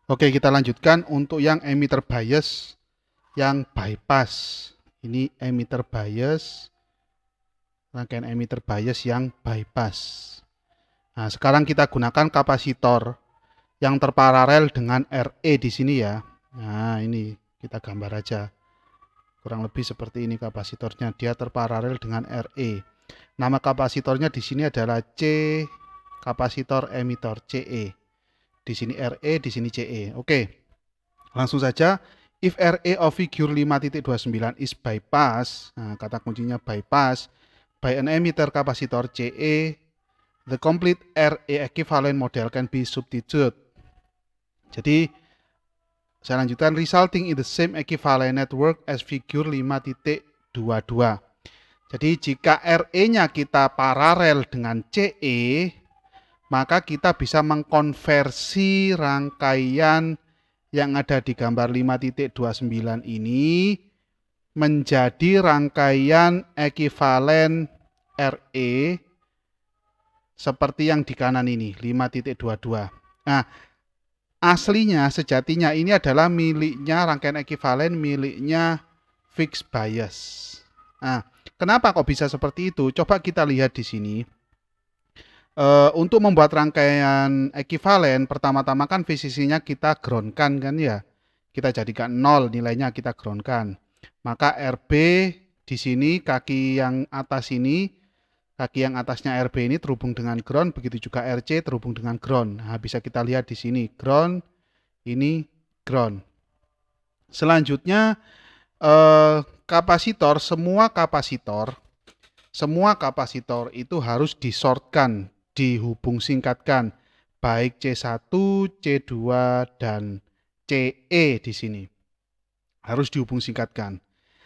Oke, kita lanjutkan untuk yang emitter bias yang bypass. Ini emitter bias, rangkaian emitter bias yang bypass. Nah, sekarang kita gunakan kapasitor yang terparalel dengan RE di sini ya. Nah, ini kita gambar aja. Kurang lebih seperti ini kapasitornya. Dia terparalel dengan RE. Nama kapasitornya di sini adalah C, kapasitor emitter CE. Di sini RE, di sini CE. Oke. Langsung saja, if RE of figure 5.29 is bypass, nah, kata kuncinya bypass, by an emitter capacitor CE, the complete RE equivalent model can be substituted. Jadi, saya lanjutkan, resulting in the same equivalent network as figure 5.22. Jadi, jika RE-nya kita paralel dengan CE, maka kita bisa mengkonversi rangkaian yang ada di gambar 5.29 ini menjadi rangkaian ekivalen RE seperti yang di kanan ini 5.22. Nah, aslinya sejatinya ini adalah miliknya rangkaian ekivalen miliknya fixed bias. Nah, kenapa kok bisa seperti itu? Coba kita lihat di sini. Untuk membuat rangkaian ekivalen, pertama-tama kan VCC-nya kita groundkan kan ya. Kita jadikan 0 nilainya kita groundkan. Maka RB di sini kaki yang atas ini, kaki yang atasnya RB ini terhubung dengan ground, begitu juga RC terhubung dengan ground. Nah, bisa kita lihat di sini ground, ini ground. Selanjutnya kapasitor, semua kapasitor itu harus disortkan, dihubung singkatkan, baik C1, C2, dan CE di sini. Harus dihubung singkatkan.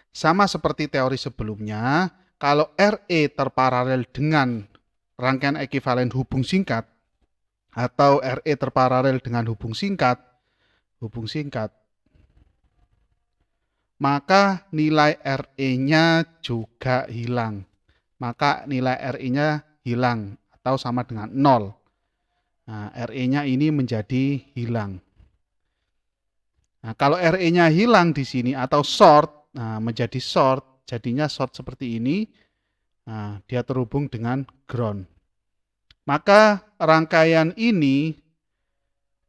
Sama seperti teori sebelumnya, kalau RE terparalel dengan rangkaian ekivalen hubung singkat, atau RE terparalel dengan hubung singkat, maka nilai RE-nya juga hilang. Maka nilai RE-nya hilang atau sama dengan 0. Nah, RE-nya ini menjadi hilang. Nah, kalau RE-nya hilang di sini atau short, nah, menjadi short, jadinya short seperti ini. Nah, dia terhubung dengan ground. Maka rangkaian ini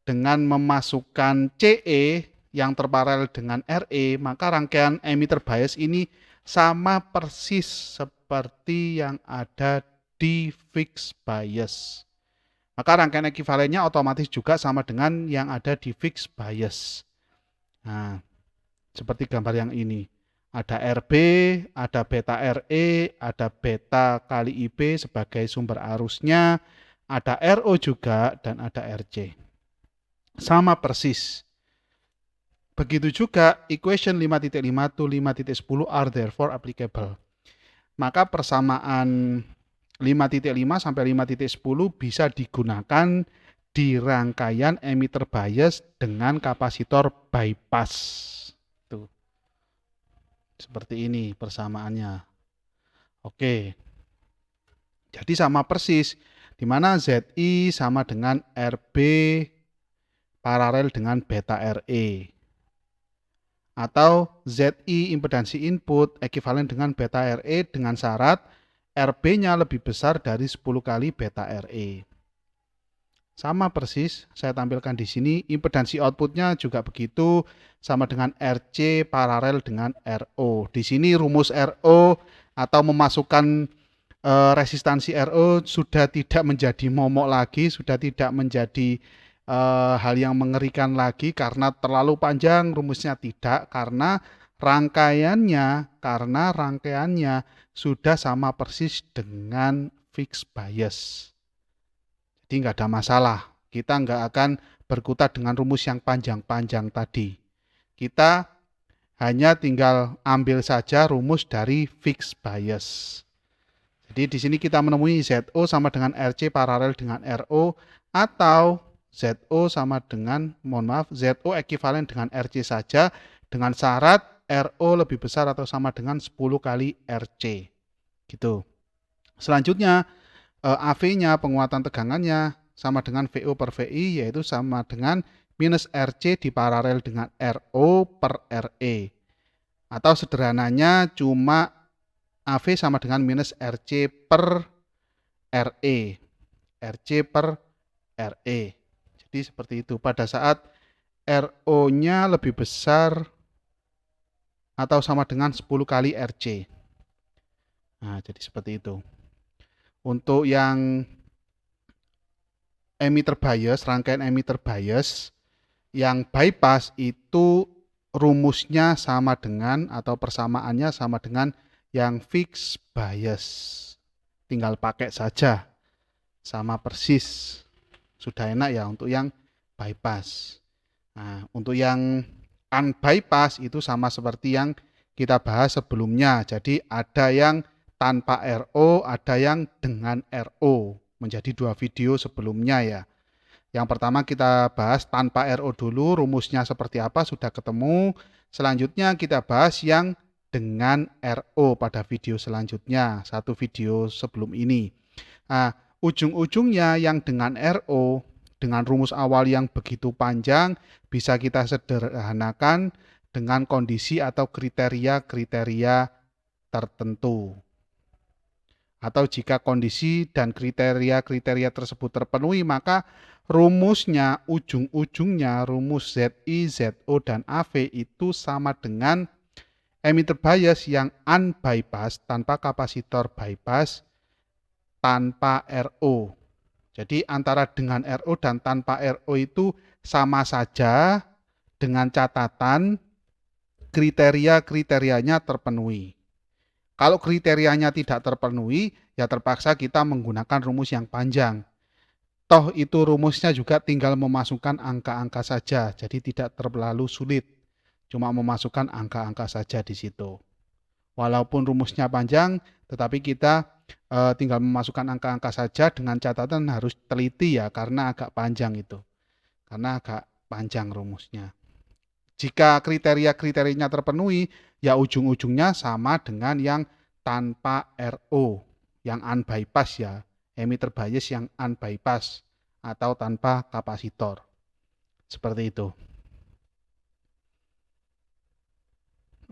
dengan memasukkan CE yang terparalel dengan RE, maka rangkaian emitter bias ini sama persis seperti yang ada di fixed bias. Maka rangkaian ekivalennya otomatis juga sama dengan yang ada di fixed bias. Nah, seperti gambar yang ini. Ada RB, ada beta RE, ada beta kali IB sebagai sumber arusnya, ada RO juga, dan ada RC. Sama persis. Begitu juga equation 5.5 to 5.10 are therefore applicable. Maka persamaan 5.5 sampai 5.10 bisa digunakan di rangkaian emitter bias dengan kapasitor bypass. Tuh. Seperti ini persamaannya. Oke. Jadi sama persis, di mana ZI sama dengan RB paralel dengan beta RE. Atau ZI impedansi input ekuivalen dengan beta RE dengan syarat RB-nya lebih besar dari 10 kali beta RE. Sama persis, saya tampilkan di sini, impedansi outputnya juga begitu, sama dengan RC paralel dengan RO. Di sini rumus RO atau memasukkan resistansi RO sudah tidak menjadi momok lagi, sudah tidak menjadi hal yang mengerikan lagi karena terlalu panjang rumusnya, tidak, karena rangkaiannya sudah sama persis dengan fixed bias. Jadi nggak ada masalah, kita nggak akan berkutat dengan rumus yang panjang-panjang tadi. Kita hanya tinggal ambil saja rumus dari fixed bias. Jadi di sini kita menemui ZO sama dengan RC paralel dengan RO, atau ZO sama dengan, ZO ekuivalen dengan RC saja dengan syarat RO lebih besar atau sama dengan 10 kali RC. Gitu. Selanjutnya AV-nya, penguatan tegangannya sama dengan VO per VI, yaitu sama dengan minus RC diparalel dengan RO per RE. Atau sederhananya cuma AV sama dengan minus RC per RE. RC per RE. Jadi seperti itu. Pada saat RO-nya lebih besar atau sama dengan 10 kali RC. Nah, jadi seperti itu. Untuk yang emitter bias, rangkaian emitter bias, yang bypass itu rumusnya sama dengan atau persamaannya sama dengan yang fixed bias. Tinggal pakai saja. Sama persis. Sudah enak ya untuk yang bypass. Nah, untuk yang unbypass itu sama seperti yang kita bahas sebelumnya. Jadi ada yang tanpa RO, ada yang dengan RO. Menjadi dua video sebelumnya ya. Yang pertama kita bahas tanpa RO dulu, rumusnya seperti apa sudah ketemu. Selanjutnya kita bahas yang dengan RO pada video selanjutnya, satu video sebelum ini. Nah, ujung-ujungnya yang dengan RO, dengan rumus awal yang begitu panjang, bisa kita sederhanakan dengan kondisi atau kriteria-kriteria tertentu. Atau jika kondisi dan kriteria-kriteria tersebut terpenuhi, maka rumusnya, ujung-ujungnya, rumus ZI, ZO, dan AV itu sama dengan emitter bias yang unbypass tanpa kapasitor bypass tanpa RO. Jadi antara dengan RO dan tanpa RO itu sama saja dengan catatan kriteria-kriterianya terpenuhi. Kalau kriterianya tidak terpenuhi, ya terpaksa kita menggunakan rumus yang panjang. Toh itu rumusnya juga tinggal memasukkan angka-angka saja, jadi tidak terlalu sulit. Cuma memasukkan angka-angka saja di situ. Walaupun rumusnya panjang, tetapi kita tinggal memasukkan angka-angka saja dengan catatan harus teliti ya, karena agak panjang itu. Karena agak panjang rumusnya. Jika kriteria-kriterianya terpenuhi, ya ujung-ujungnya sama dengan yang tanpa RO, yang unbypass ya, emitter bias yang unbypass atau tanpa kapasitor. Seperti itu.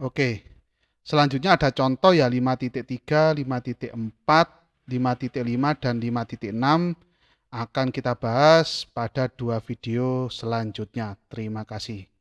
Oke, selanjutnya ada contoh ya 5.3, 5.4, 5.5, dan 5.6 akan kita bahas pada dua video selanjutnya. Terima kasih.